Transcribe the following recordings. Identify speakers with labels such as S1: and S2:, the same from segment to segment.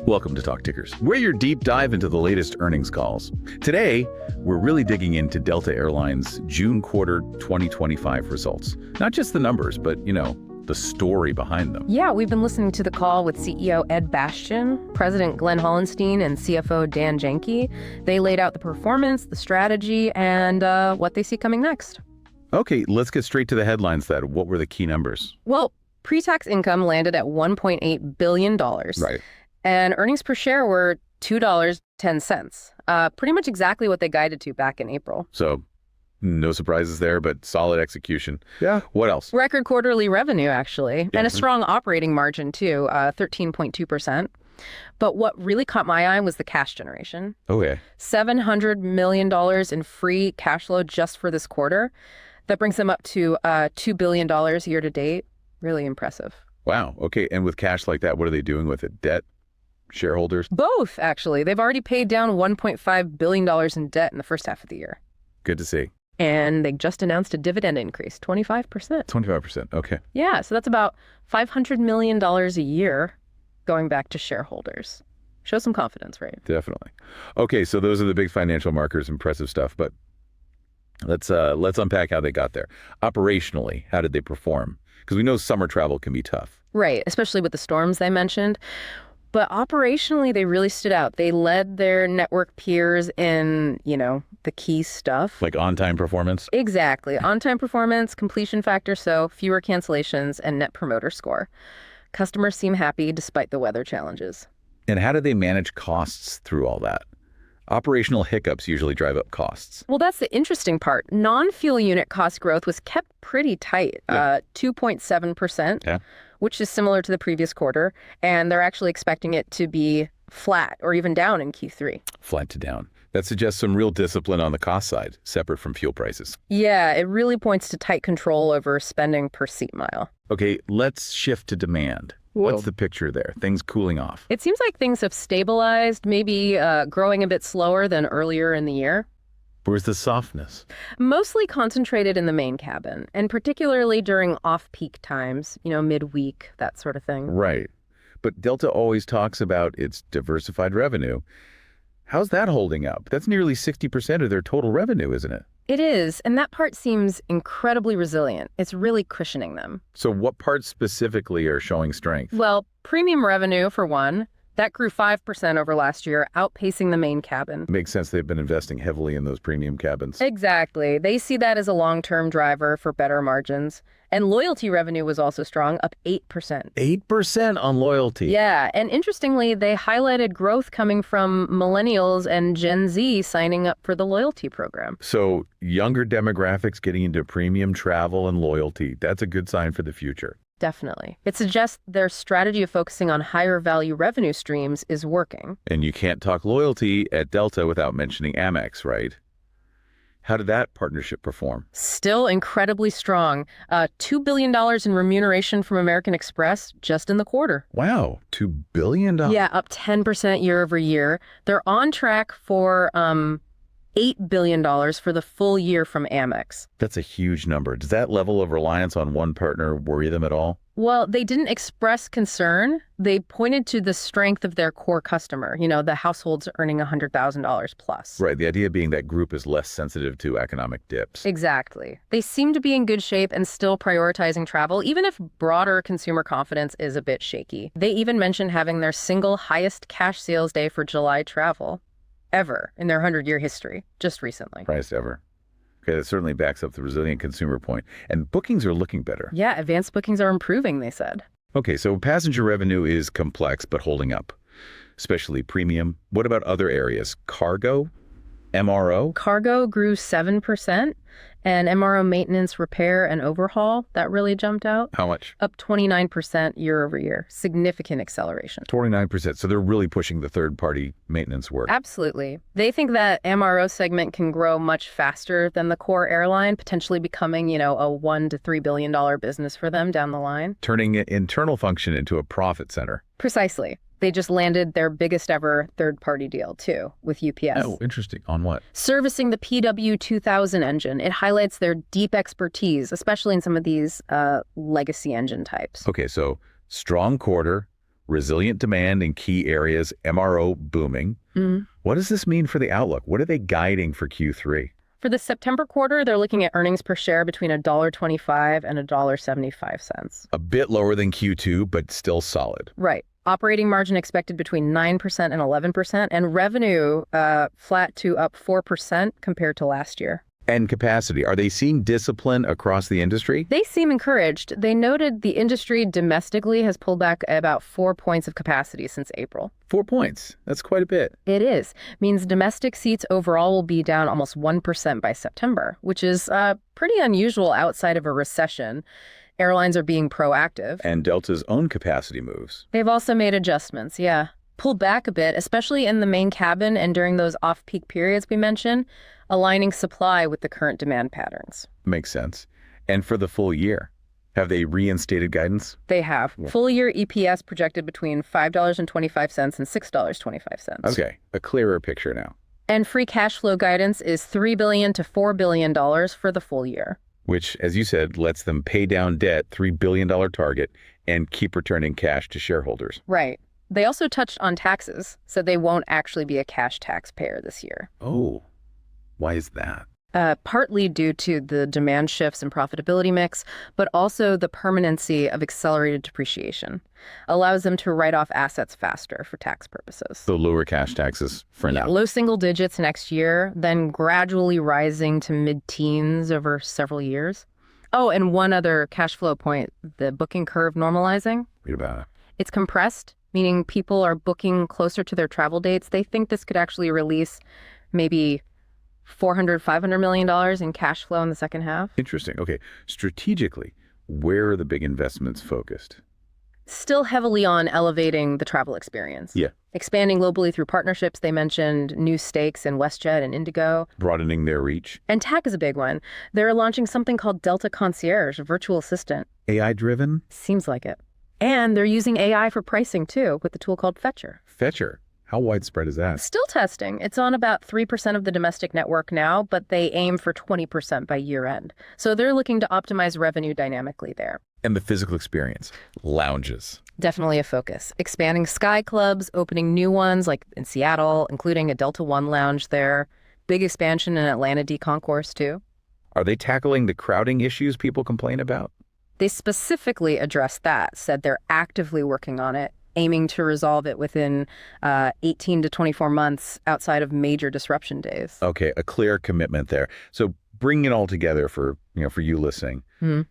S1: Welcome to Talk Tickers. We're your deep dive into the latest earnings calls. Today, we're really digging into Delta Airlines' June quarter 2025 results. Not just the numbers, but, the story behind them.
S2: Yeah, we've been listening to the call with CEO Ed Bastion, President Glenn Hollenstein, and CFO Dan Janky. They laid out the performance, the strategy, and what they see coming next.
S1: Okay, let's get straight to the headlines then. What were the key numbers?
S2: Well, pre-tax income landed at $1.8 billion.
S1: Right.
S2: And earnings per share were $2.10. Pretty much exactly what they guided to back in April.
S1: So, no surprises there, but solid execution.
S3: Yeah.
S1: What else?
S2: Record quarterly revenue, actually,
S1: Yeah.
S2: and a strong operating margin, too, 13.2%. But what really caught my eye was the cash generation.
S1: Okay.
S2: $700 million in free cash flow just for this quarter. That brings them up to $2 billion year to date. Really impressive.
S1: Wow. Okay. And with cash like that, what are they doing with it? Debt? Shareholders?
S2: Both, actually. They've already paid down $1.5 billion in debt in the first half of the year.
S1: Good to see.
S2: And they just announced a dividend increase, 25%.
S1: 25%. Okay.
S2: Yeah, so that's about $500 million a year going back to shareholders. Show some confidence, right?
S1: Definitely. Okay, so those are the big financial markers, impressive stuff, but let's unpack how they got there. Operationally, how did they perform? Because we know summer travel can be tough.
S2: Right, especially with the storms they mentioned. But operationally, they really stood out. They led their network peers in, the key stuff.
S1: Like on-time performance?
S2: Exactly. On-time performance, completion factor, so fewer cancellations, and net promoter score. Customers seem happy despite the weather challenges.
S1: And how do they manage costs through all that? Operational hiccups usually drive up costs.
S2: Well, that's the interesting part. Non-fuel unit cost growth was kept pretty tight, 2.7%.
S1: Yeah.
S2: Which is similar to the previous quarter, and they're actually expecting it to be flat or even down in Q3.
S1: Flat to down. That suggests some real discipline on the cost side, separate from fuel prices.
S2: Yeah, it really points to tight control over spending per seat mile.
S1: Okay, let's shift to demand. What's the picture there? Things cooling off.
S2: It seems like things have stabilized, maybe growing a bit slower than earlier in the year.
S1: Where's the softness?
S2: Mostly concentrated in the main cabin, and particularly during off-peak times, midweek, that sort of thing.
S1: Right. But Delta always talks about its diversified revenue. How's that holding up? That's nearly 60% of their total revenue, isn't it?
S2: It is, and that part seems incredibly resilient. It's really cushioning them.
S1: So what parts specifically are showing strength?
S2: Well, premium revenue, for one. That grew 5% over last year, outpacing the main cabin.
S1: Makes sense. They've been investing heavily in those premium cabins.
S2: Exactly. They see that as a long-term driver for better margins. And loyalty revenue was also strong, up 8%.
S1: 8% on loyalty.
S2: Yeah, and interestingly, they highlighted growth coming from millennials and Gen Z signing up for the loyalty program.
S1: So younger demographics getting into premium travel and loyalty. That's a good sign for the future.
S2: Definitely. It suggests their strategy of focusing on higher value revenue streams is working.
S1: And you can't talk loyalty at Delta without mentioning Amex, right? How did that partnership perform?
S2: Still incredibly strong. $2 billion in remuneration from American Express just in the quarter.
S1: Wow, $2 billion?
S2: Yeah, up 10% year over year. They're on track for $8 billion for the full year from Amex.
S1: That's a huge number. Does that level of reliance on one partner worry them at all?
S2: Well, they didn't express concern. They pointed to the strength of their core customer, the households earning $100,000 plus.
S1: Right. The idea being that group is less sensitive to economic dips.
S2: Exactly. They seem to be in good shape and still prioritizing travel, even if broader consumer confidence is a bit shaky. They even mentioned having their single highest cash sales day for July travel ever in their 100-year history, just recently.
S1: Highest ever. Okay, that certainly backs up the resilient consumer point. And bookings are looking better.
S2: Yeah, advanced bookings are improving, they said.
S1: Okay, so passenger revenue is complex but holding up, especially premium. What about other areas? Cargo? MRO?
S2: Cargo grew 7%, and MRO maintenance, repair, and overhaul, that really jumped out.
S1: How much?
S2: Up 29% year over year. Significant acceleration.
S1: 29%. So they're really pushing the third-party maintenance work.
S2: Absolutely. They think that MRO segment can grow much faster than the core airline, potentially becoming, a $1 to $3 billion business for them down the line.
S1: Turning an internal function into a profit center.
S2: Precisely. They just landed their biggest ever third-party deal, too, with UPS.
S1: Oh, interesting. On what?
S2: Servicing the PW2000 engine. It highlights their deep expertise, especially in some of these legacy engine types.
S1: Okay, so strong quarter, resilient demand in key areas, MRO booming. What does this mean for the outlook? What are they guiding for Q3?
S2: For the September quarter, they're looking at earnings per share between $1.25 and $1.75.
S1: A bit lower than Q2, but still solid.
S2: Right. Operating margin expected between 9% and 11%, and revenue flat to up 4% compared to last year.
S1: And capacity, are they seeing discipline across the industry?
S2: They seem encouraged. They noted the industry domestically has pulled back about 4 points of capacity since April.
S1: 4 points. That's quite a bit.
S2: It is. Means domestic seats overall will be down almost 1% by September, which is pretty unusual outside of a recession. Airlines are being proactive.
S1: And Delta's own capacity moves.
S2: They've also made adjustments, yeah. Pulled back a bit, especially in the main cabin and during those off-peak periods we mentioned, aligning supply with the current demand patterns.
S1: Makes sense. And for the full year, have they reinstated guidance?
S2: They have. Yeah. Full year EPS projected between $5.25 and $6.25.
S1: Okay, a clearer picture now.
S2: And free cash flow guidance is $3 billion to $4 billion for the full year.
S1: Which, as you said, lets them pay down debt, $3 billion target, and keep returning cash to shareholders.
S2: Right. They also touched on taxes, said they won't actually be a cash taxpayer this year.
S1: Oh, why is that?
S2: Partly due to the demand shifts and profitability mix, but also the permanency of accelerated depreciation. Allows them to write off assets faster for tax purposes.
S1: So lower cash taxes for now.
S2: Low single digits next year, then gradually rising to mid-teens over several years. Oh, and one other cash flow point, the booking curve normalizing.
S1: Read about it.
S2: It's compressed, meaning people are booking closer to their travel dates. They think this could actually release maybe $400–500 million in cash flow in the second half.
S1: Interesting. Okay. Strategically, where are the big investments focused?
S2: Still heavily on elevating the travel experience.
S1: Yeah.
S2: Expanding globally through partnerships. They mentioned new stakes in WestJet and Indigo.
S1: Broadening their reach.
S2: And tech is a big one. They're launching something called Delta Concierge, a virtual assistant.
S1: AI-driven?
S2: Seems like it. And they're using AI for pricing, too, with a tool called Fetcher.
S1: Fetcher? How widespread is that?
S2: Still testing. It's on about 3% of the domestic network now, but they aim for 20% by year end. So they're looking to optimize revenue dynamically there.
S1: And the physical experience. Lounges.
S2: Definitely a focus. Expanding Sky Clubs, opening new ones like in Seattle, including a Delta One lounge there. Big expansion in Atlanta D-Concourse, too.
S1: Are they tackling the crowding issues people complain about?
S2: They specifically addressed that, said they're actively working on it, aiming to resolve it within 18 to 24 months outside of major disruption days.
S1: Okay, a clear commitment there. So bring it all together for you listening.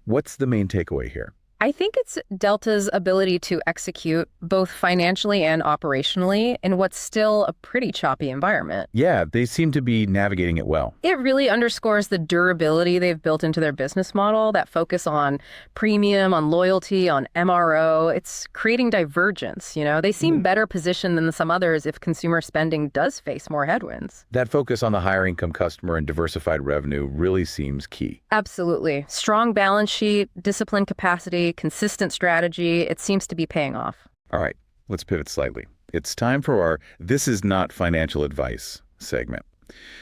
S1: What's the main takeaway here?
S2: I think it's Delta's ability to execute both financially and operationally in what's still a pretty choppy environment.
S1: Yeah, they seem to be navigating it well.
S2: It really underscores the durability they've built into their business model, that focus on premium, on loyalty, on MRO. It's creating divergence, They seem better positioned than some others if consumer spending does face more headwinds.
S1: That focus on the higher income customer and diversified revenue really seems key.
S2: Absolutely. Strong balance sheet, disciplined capacity, consistent strategy. It seems to be paying off.
S1: All right, let's pivot slightly. It's time for our This Is Not Financial Advice segment.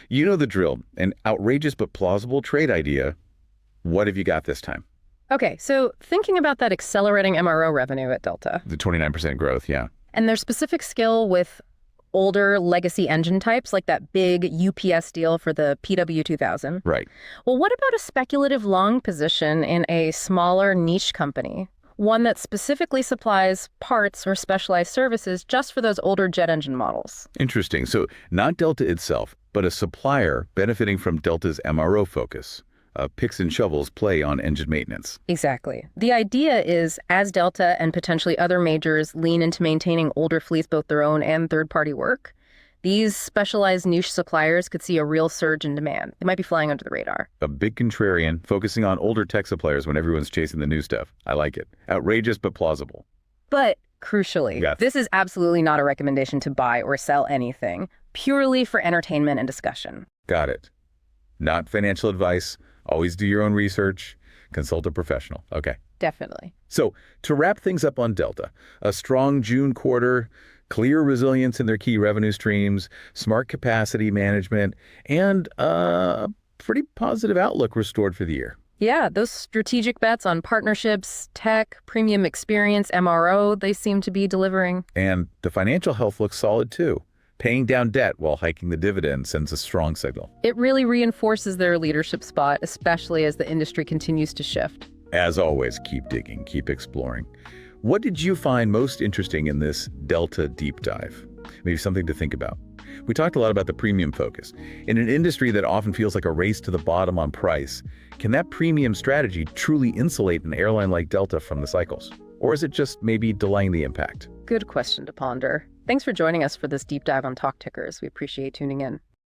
S1: You know the drill, an outrageous but plausible trade idea. What have you got this time?
S2: Okay, so thinking about that accelerating MRO revenue at Delta.
S1: The 29% growth, yeah.
S2: And their specific skill with older legacy engine types, like that big UPS deal for the PW2000.
S1: Right.
S2: Well, what about a speculative long position in a smaller niche company? One that specifically supplies parts or specialized services just for those older jet engine models.
S1: Interesting. So not Delta itself, but a supplier benefiting from Delta's MRO focus. Picks and shovels play on engine maintenance.
S2: Exactly. The idea is, as Delta and potentially other majors lean into maintaining older fleets, both their own and third-party work, these specialized niche suppliers could see a real surge in demand. They might be flying under the radar.
S1: A big contrarian, focusing on older tech suppliers when everyone's chasing the new stuff. I like it. Outrageous but plausible.
S2: But crucially,
S1: yes,
S2: this is absolutely not a recommendation to buy or sell anything, purely for entertainment and discussion.
S1: Got it. Not financial advice. Always do your own research. Consult a professional. Okay.
S2: Definitely.
S1: So to wrap things up on Delta, a strong June quarter, clear resilience in their key revenue streams, smart capacity management, and a pretty positive outlook restored for the year.
S2: Yeah, those strategic bets on partnerships, tech, premium experience, MRO, they seem to be delivering.
S1: And the financial health looks solid too. Paying down debt while hiking the dividend sends a strong signal.
S2: It really reinforces their leadership spot, especially as the industry continues to shift.
S1: As always, keep digging, keep exploring. What did you find most interesting in this Delta deep dive? Maybe something to think about. We talked a lot about the premium focus. In an industry that often feels like a race to the bottom on price, can that premium strategy truly insulate an airline like Delta from the cycles? Or is it just maybe delaying the impact?
S2: Good question to ponder. Thanks for joining us for this deep dive on Talk Tickers. We appreciate tuning in.